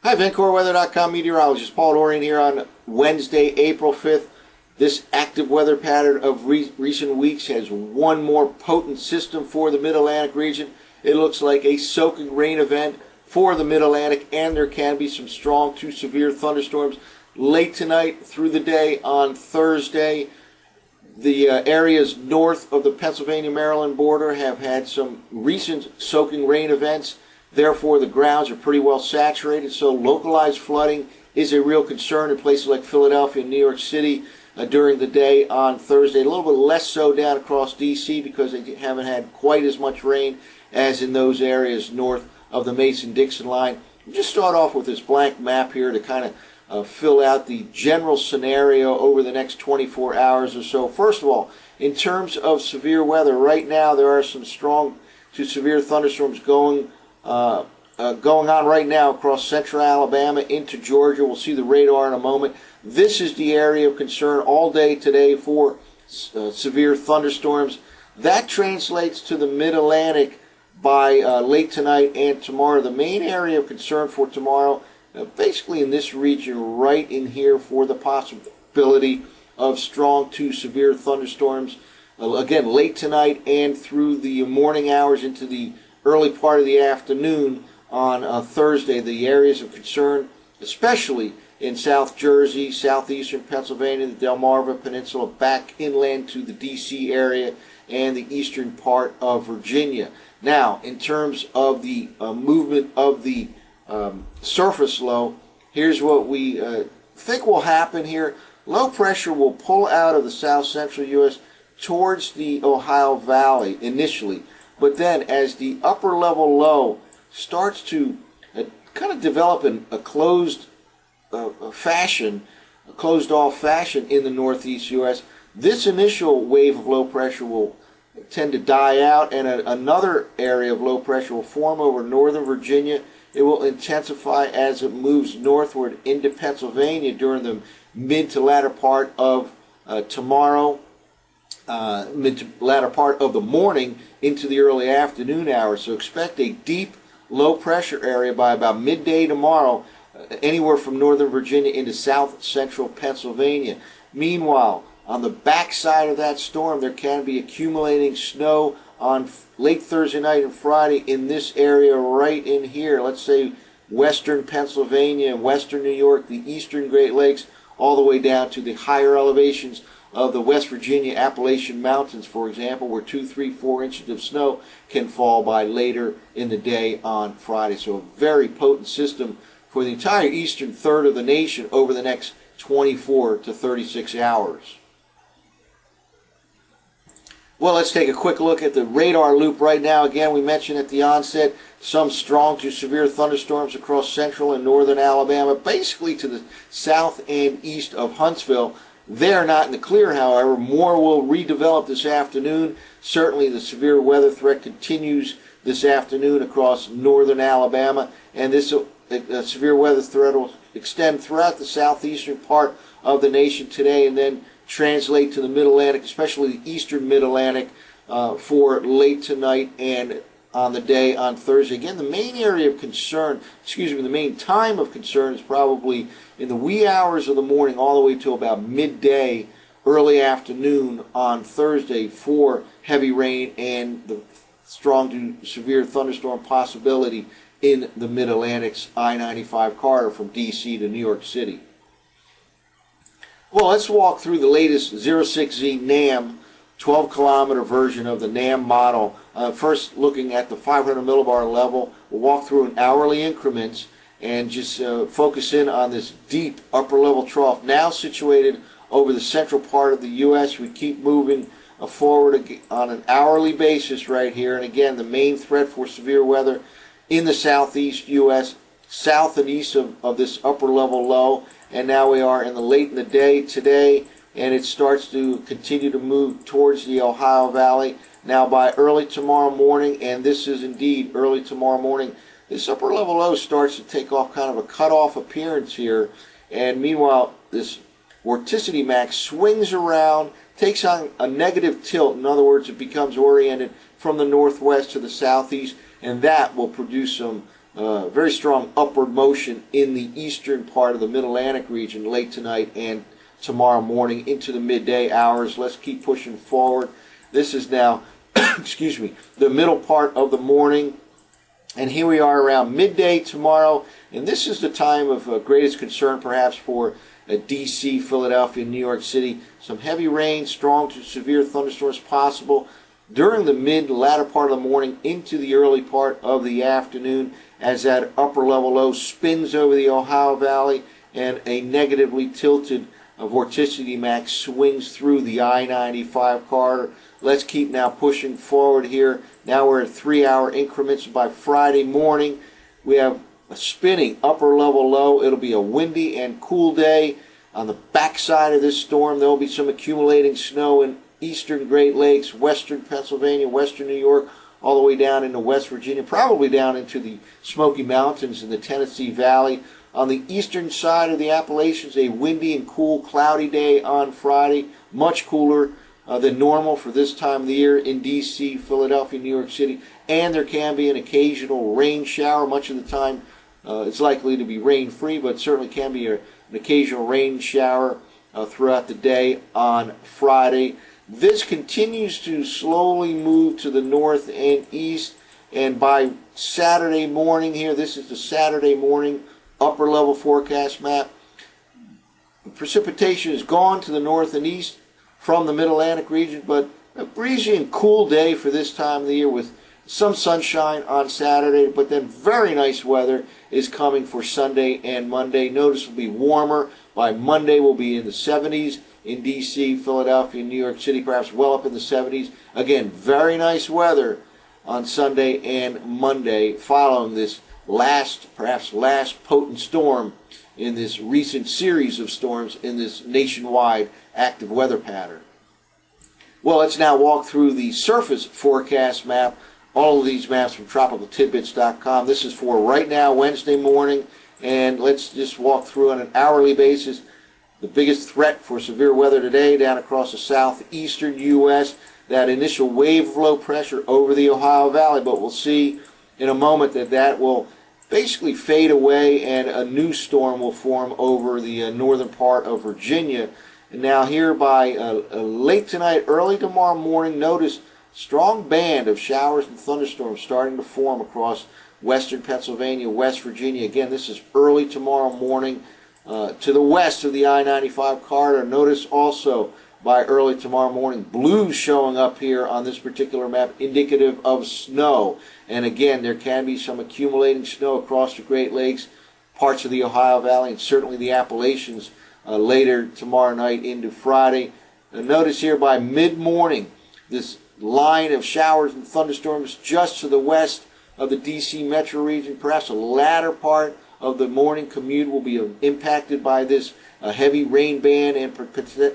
Hi, VencoreWeather.com meteorologist Paul Dorian here on Wednesday, April 5th. This active weather pattern of recent weeks has one more potent system for the Mid-Atlantic region. It looks like a soaking rain event for the Mid-Atlantic, and there can be some strong to severe thunderstorms late tonight through the day on Thursday. The areas north of the Pennsylvania-Maryland border have had some recent soaking rain events. Therefore, the grounds are pretty well saturated, so localized flooding is a real concern in places like Philadelphia and New York City during the day on Thursday. A little bit less so down across D.C. because they haven't had quite as much rain as in those areas north of the Mason-Dixon line. We'll just start off with this blank map here to kind of fill out the general scenario over the next 24 hours or so. First of all, in terms of severe weather, right now there are some strong to severe thunderstorms going on right now across central Alabama into Georgia. We'll see the radar in a moment. This is the area of concern all day today for severe thunderstorms. That translates to the Mid-Atlantic by late tonight and tomorrow. The main area of concern for tomorrow, basically in this region right in here, for the possibility of strong to severe thunderstorms. Again, late tonight and through the morning hours into the early part of the afternoon on Thursday. The areas of concern, especially in South Jersey, southeastern Pennsylvania, the Delmarva Peninsula, back inland to the D.C. area, and the eastern part of Virginia. Now, in terms of the movement of the surface low, here's what we think will happen here. Low pressure will pull out of the south-central U.S. towards the Ohio Valley initially. But then, as the upper level low starts to kind of develop in a closed off fashion in the northeast U.S., this initial wave of low pressure will tend to die out, and another area of low pressure will form over northern Virginia. It will intensify as it moves northward into Pennsylvania during the mid to latter part of tomorrow. Mid to latter part of the morning into the early afternoon hours. So expect a deep low pressure area by about midday tomorrow, anywhere from northern Virginia into south central Pennsylvania. Meanwhile, on the backside of that storm, there can be accumulating snow on late Thursday night and Friday in this area right in here. Let's say western Pennsylvania, western New York, the eastern Great Lakes, all the way down to the higher elevations of the West Virginia Appalachian Mountains, for example, where 2, 3, 4 inches of snow can fall by later in the day on Friday. So a very potent system for the entire eastern third of the nation over the next 24 to 36 hours. Well, let's take a quick look at the radar loop right now. Again, we mentioned at the onset some strong to severe thunderstorms across central and northern Alabama, basically to the south and east of Huntsville. They're not in the clear, however. More will redevelop this afternoon. Certainly the severe weather threat continues this afternoon across northern Alabama, and this severe weather threat will extend throughout the southeastern part of the nation today and then translate to the Mid-Atlantic, especially the eastern Mid-Atlantic, for late tonight and on the day on Thursday. Again, the main area of concern, the main time of concern is probably in the wee hours of the morning all the way to about midday, early afternoon on Thursday for heavy rain and the strong to severe thunderstorm possibility in the Mid-Atlantic's I-95 corridor from D.C. to New York City. Well, let's walk through the latest 06Z NAM 12-kilometer version of the NAM model. First, looking at the 500 millibar level, we'll walk through in hourly increments and just focus in on this deep upper-level trough now situated over the central part of the U.S. We keep moving forward on an hourly basis right here. And again, the main threat for severe weather in the southeast U.S., south and east of this upper-level low. And now we are in the late in the day today, and it starts to continue to move towards the Ohio Valley. Now by early tomorrow morning, and this is indeed early tomorrow morning, this upper level low starts to take off kind of a cutoff appearance here. And meanwhile, this vorticity max swings around, takes on a negative tilt. In other words, it becomes oriented from the northwest to the southeast, and that will produce some very strong upward motion in the eastern part of the Mid-Atlantic region late tonight and tomorrow morning into the midday hours. Let's keep pushing forward. This is now, excuse me, the middle part of the morning. And here we are around midday tomorrow. And this is the time of greatest concern perhaps for D.C., Philadelphia, New York City. Some heavy rain, strong to severe thunderstorms possible during the latter part of the morning into the early part of the afternoon as that upper level low spins over the Ohio Valley and a negatively tilted vorticity max swings through the I-95 corridor. Let's keep now pushing forward here. Now we're at 3-hour increments. By Friday morning, we have a spinning upper level low. It'll be a windy and cool day. On the backside of this storm, there will be some accumulating snow in eastern Great Lakes, western Pennsylvania, western New York, all the way down into West Virginia, probably down into the Smoky Mountains and the Tennessee Valley. On the eastern side of the Appalachians, a windy and cool, cloudy day on Friday, much cooler than normal for this time of the year in D.C., Philadelphia, New York City, and there can be an occasional rain shower. Much of the time it's likely to be rain-free, but certainly can be an occasional rain shower throughout the day on Friday. This continues to slowly move to the north and east, and by Saturday morning here, this is the Saturday morning upper level forecast map. Precipitation is gone to the north and east from the Mid-Atlantic region, but a breezy and cool day for this time of the year with some sunshine on Saturday, but then very nice weather is coming for Sunday and Monday. Noticeably warmer. By Monday, we'll be in the 70s in D.C., Philadelphia, New York City, perhaps well up in the 70s. Again, very nice weather on Sunday and Monday following this perhaps last potent storm in this recent series of storms in this nationwide active weather pattern. Well, let's now walk through the surface forecast map. All of these maps from tropicaltidbits.com. This is for right now, Wednesday morning, and let's just walk through on an hourly basis. The biggest threat for severe weather today down across the southeastern U.S., that initial wave of low pressure over the Ohio Valley, but we'll see in a moment that will basically fade away and a new storm will form over the northern part of Virginia. And now here by late tonight, early tomorrow morning, notice strong band of showers and thunderstorms starting to form across western Pennsylvania, West Virginia. Again, this is early tomorrow morning to the west of the I-95 corridor. Notice also by early tomorrow morning, blues showing up here on this particular map, indicative of snow. And again, there can be some accumulating snow across the Great Lakes, parts of the Ohio Valley, and certainly the Appalachians later tomorrow night into Friday. Notice here by mid-morning, this line of showers and thunderstorms just to the west of the D.C. metro region. Perhaps the latter part of the morning commute will be impacted by this heavy rain band and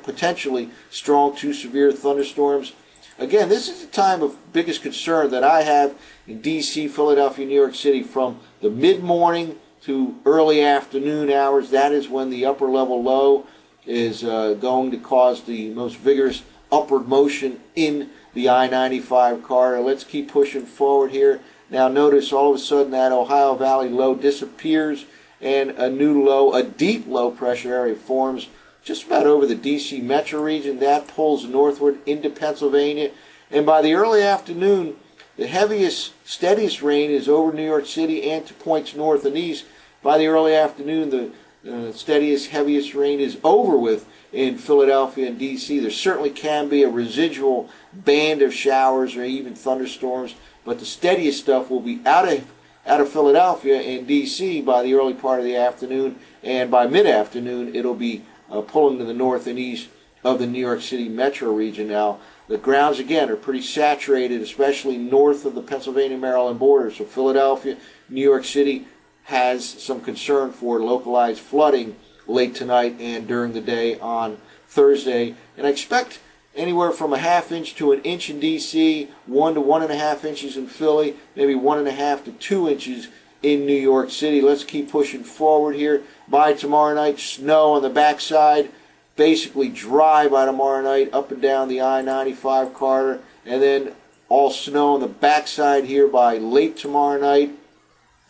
potentially strong to severe thunderstorms. Again, this is the time of biggest concern that I have in D.C., Philadelphia, New York City from the mid-morning to early afternoon hours. That is when the upper level low is going to cause the most vigorous upward motion in the I-95 corridor. Let's keep pushing forward here. Now notice all of a sudden that Ohio Valley low disappears and a new low, a deep low pressure area forms just about over the D.C. metro region. That pulls northward into Pennsylvania. And by the early afternoon, the heaviest, steadiest rain is over New York City and to points north and east. By the early afternoon, the steadiest, heaviest rain is over with in Philadelphia and D.C. There certainly can be a residual band of showers or even thunderstorms, but the steadiest stuff will be out of Philadelphia and D.C. by the early part of the afternoon, and by mid-afternoon it'll be pulling to the north and east of the New York City metro region. Now, the grounds, again, are pretty saturated, especially north of the Pennsylvania-Maryland border, so Philadelphia, New York City has some concern for localized flooding late tonight and during the day on Thursday. And I expect anywhere from a ½ inch to an inch in D.C., 1 to 1.5 inches in Philly, maybe 1.5 to 2 inches in New York City. Let's keep pushing forward here. By tomorrow night, snow on the backside, basically dry by tomorrow night up and down the I-95 corridor, and then all snow on the backside here by late tomorrow night.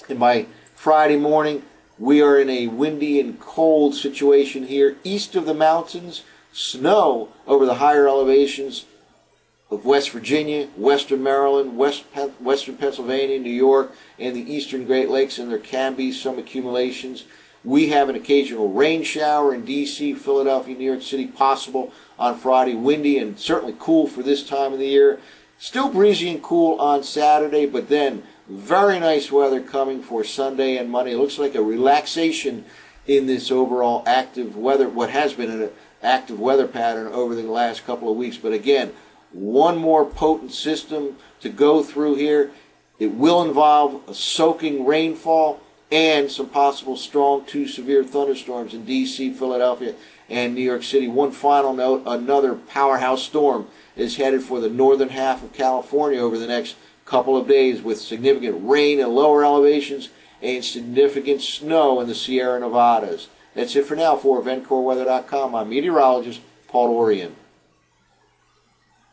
And by Friday morning, we are in a windy and cold situation here east of the mountains. Snow over the higher elevations of West Virginia, Western Maryland, Western Pennsylvania, New York, and the Eastern Great Lakes, and there can be some accumulations. We have an occasional rain shower in D.C., Philadelphia, New York City possible on Friday. Windy and certainly cool for this time of the year. Still breezy and cool on Saturday, but then very nice weather coming for Sunday and Monday. It looks like a relaxation in this overall active weather, what has been an active weather pattern over the last couple of weeks. But again, one more potent system to go through here. It will involve a soaking rainfall and some possible strong to severe thunderstorms in D.C., Philadelphia, and New York City. One final note, another powerhouse storm is headed for the northern half of California over the next couple of days with significant rain in lower elevations and significant snow in the Sierra Nevadas. That's it for now. For VencoreWeather.com, I'm meteorologist Paul Dorian.